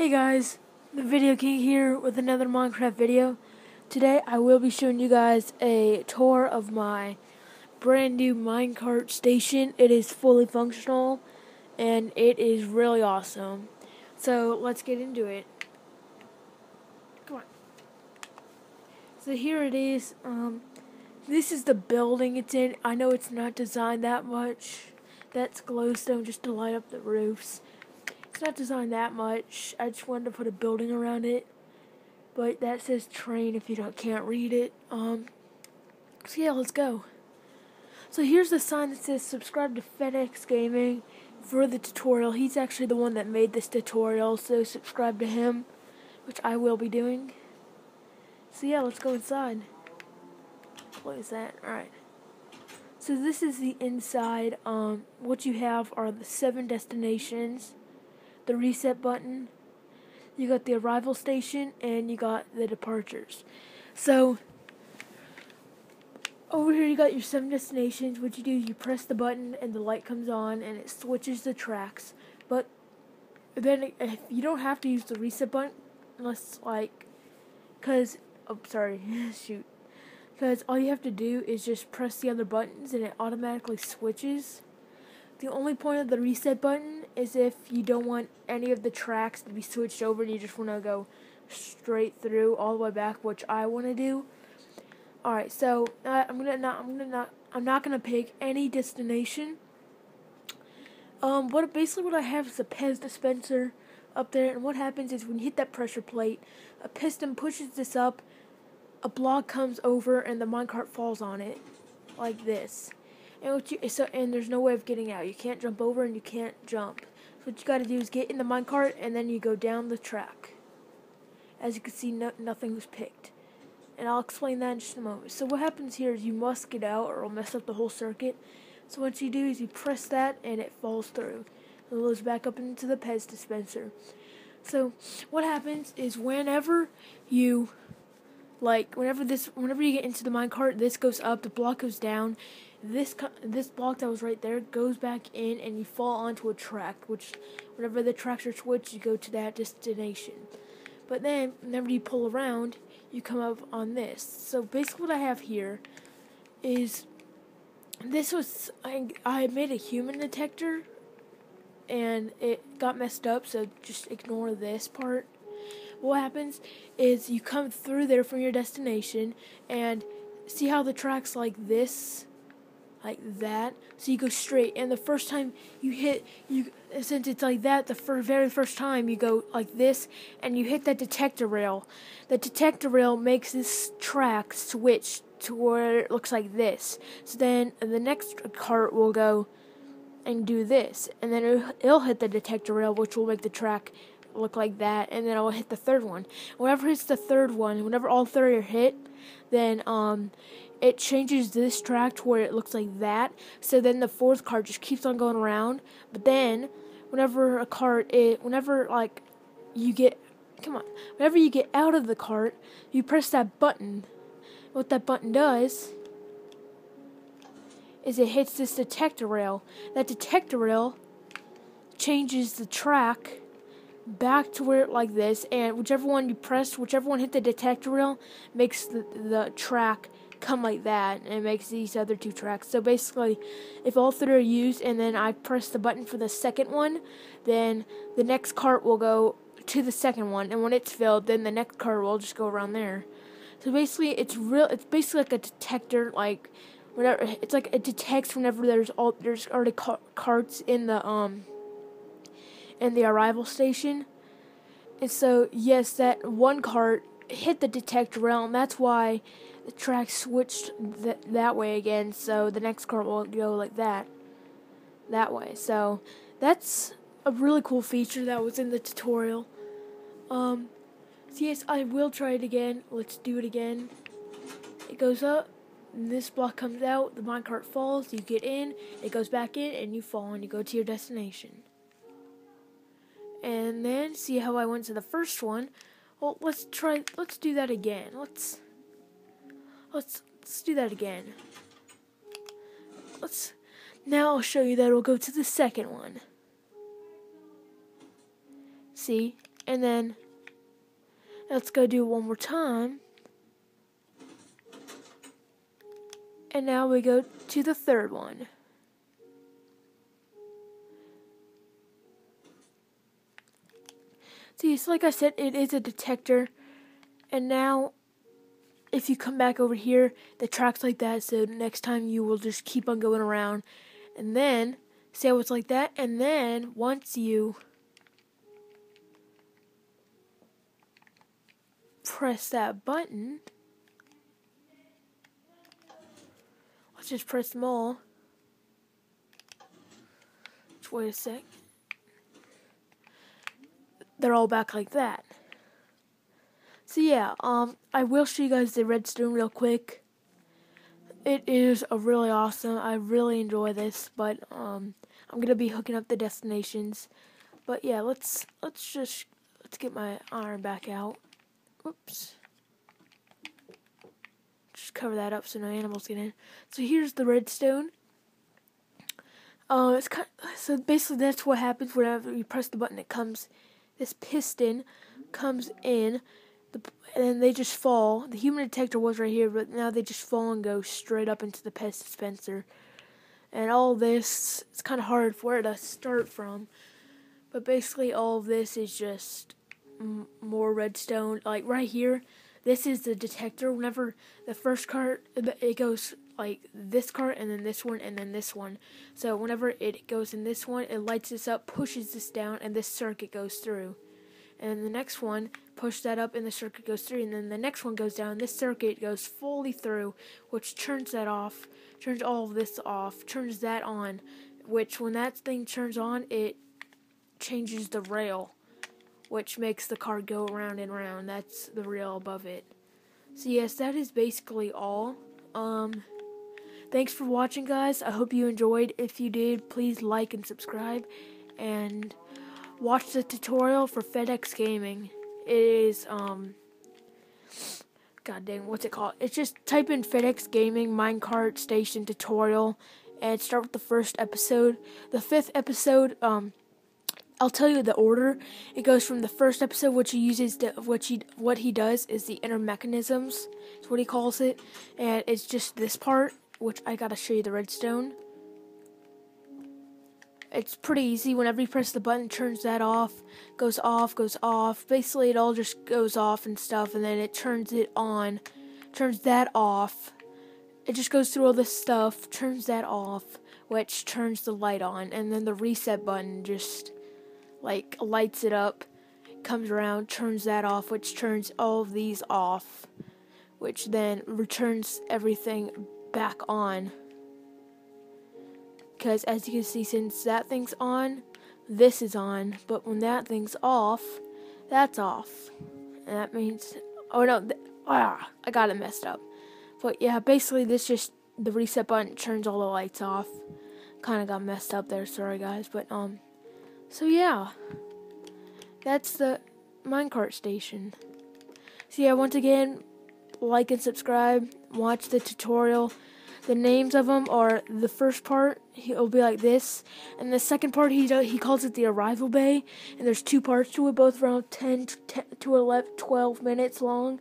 Hey guys, the Video King here with another Minecraft video. Today I will be showing you guys a tour of my brand new Minecart station. It is fully functional and it is really awesome. So let's get into it. Come on. So here it is. This is the building it's in. I know it's not designed that much. That's glowstone just to light up the roofs. It's not designed that much. I just wanted to put a building around it. But that says train if you can't read it. So yeah, let's go. So here's the sign that says subscribe to FedEx Gaming for the tutorial. He's actually the one that made this tutorial, so subscribe to him, which I will be doing. So yeah, let's go inside. What is that? Alright. So this is the inside. What you have are the 7 destinations, the reset button, you got the arrival station, and you got the departures. So over here you got your 7 destinations. What you do is you press the button and the light comes on and it switches the tracks. But then if you don't have to use the reset button unless because all you have to do is just press the other buttons and it automatically switches. The only point of the reset button is if you don't want any of the tracks to be switched over and you just want to go straight through all the way back, which I want to do. All right, so I'm not gonna pick any destination. Basically what I have is a Pez dispenser up there, and what happens is when you hit that pressure plate, a piston pushes this up, a block comes over, and the minecart falls on it, like this. And there's no way of getting out. You can't jump over and you can't jump. So what you got to do is get in the minecart and then you go down the track. As you can see, nothing was picked. And I'll explain that in just a moment. So what happens here is you must get out or it'll mess up the whole circuit. So what you do is you press that and it falls through. It goes back up into the Pez dispenser. So what happens is whenever you get into the minecart, this goes up, the block goes down. This block that was right there goes back in, and you fall onto a track. Which, whenever the tracks are switched, you go to that destination. But then, whenever you pull around, you come up on this. So basically, what I have here is I made a human detector, and it got messed up. So just ignore this part. What happens is you come through there from your destination, and see how the track's like this, like that. So you go straight, and the first time since it's like that, the very first time you go like this, and you hit that detector rail. The detector rail makes this track switch to where it looks like this. So then the next cart will go and do this, and then it'll hit the detector rail, which will make the track look like that, and then I'll hit the third one. Whenever it's the third one, whenever all 3 are hit, then it changes this track to where it looks like that. So then the 4th cart just keeps on going around. But then whenever you get out of the cart, you press that button. What that button does is it hits this detector rail. That detector rail changes the track back to where like this, and whichever one hit the detector rail makes the track come like that, and it makes these other 2 tracks. So basically, if all 3 are used and then I press the button for the second one, then the next cart will go to the second one, and when it's filled, then the next cart will just go around there. So basically, it's basically like a detector, like whatever. It's like it detects whenever there's already carts in the arrival station. And so yes, that one cart hit the detector rail, and that's why the track switched that way again. So the next cart will go like that way. So that's a really cool feature that was in the tutorial. So yes, I will try it again. Let's do it again. It goes up, and this block comes out, the minecart falls, you get in, it goes back in, and you fall, and you go to your destination. And then, see how I went to the first one? Well, let's do that again. Let's do that again. Now I'll show you that it'll go to the second one. See? And then let's go do it one more time. And now we go to the third one. See, so like I said, it is a detector. And now, if you come back over here, the track's like that, so next time you will just keep on going around. And then, see how it's like that? And then, once you press that button, let's just press them all. Just wait a sec. They're all back like that. So yeah, I will show you guys the redstone real quick. It is a really awesome. I really enjoy this, but I'm gonna be hooking up the destinations. But yeah, let's get my iron back out. Whoops. Just cover that up so no animals get in. So here's the redstone. So basically that's what happens whenever you press the button. It comes, this piston comes in. And then they just fall. The human detector was right here, but now they just fall and go straight up into the pest dispenser. And all this, it's kind of hard for where to start from. But basically all of this is just more redstone. Like right here, this is the detector. Whenever the first cart, it goes like this cart and then this one and then this one. So whenever it goes in this one, it lights this up, pushes this down, and this circuit goes through. And the next one, push that up and the circuit goes through. And then the next one goes down. This circuit goes fully through, which turns that off, turns all of this off, turns that on, which when that thing turns on, it changes the rail, which makes the car go round and round. That's the rail above it. So yes, that is basically all. Thanks for watching, guys. I hope you enjoyed. If you did, please like and subscribe. And watch the tutorial for FedEx Gaming. It is, god dang, what's it called? It's just type in FedEx Gaming Minecart Station Tutorial and start with the first episode. The 5th episode, I'll tell you the order. It goes from the first episode, which he uses, what he does is the inner mechanisms. That's what he calls it. And it's just this part, which I gotta show you the redstone. It's pretty easy. Whenever you press the button, it turns that off, goes off, goes off. Basically, it all just goes off and stuff, and then it turns it on, turns that off. It just goes through all this stuff, turns that off, which turns the light on, and then the reset button just, like, lights it up, comes around, turns that off, which turns all of these off, which then returns everything back on. Because as you can see, since that thing's on, this is on. But when that thing's off, that's off. And that means, oh no, I got it messed up. But yeah, basically this just, the reset button turns all the lights off. Kind of got messed up there, sorry guys. But so yeah, that's the minecart station. So yeah, once again, like and subscribe, watch the tutorial. The names of them are, the first part, it'll be like this, and the second part, he calls it the arrival bay, and there's 2 parts to it, both around 10 to 11, 12 minutes long,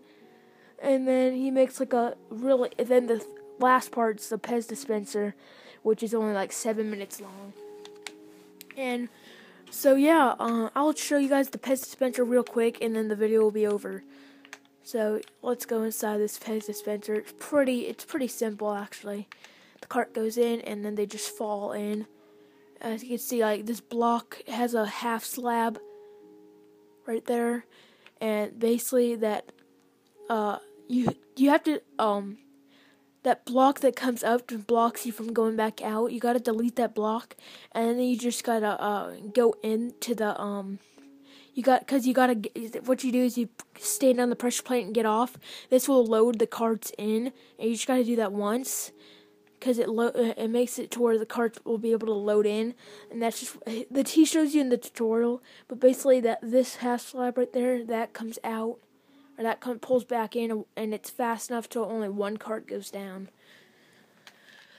and then he makes like a really, then the last part's the Pez dispenser, which is only like 7 minutes long. And so yeah, I'll show you guys the Pez dispenser real quick, and then the video will be over. So let's go inside this Pez dispenser. It's pretty simple actually. The cart goes in and then they just fall in. As you can see, like this block has a half slab right there, and basically that you have to that block that comes up and blocks you from going back out. You gotta delete that block, and then you just gotta go into the what you do is you stand on the pressure plate and get off. This will load the carts in, and you just gotta do that once, because it makes it to where the carts will be able to load in, and that's just that he shows you in the tutorial. But basically, this half slab right there, that comes out, or that pulls back in, and it's fast enough till only one cart goes down.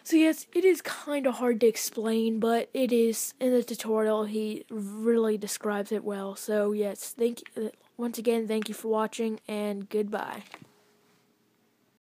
So yes, it is kind of hard to explain, but it is, in the tutorial, he really describes it well. So yes, once again, thank you for watching, and goodbye.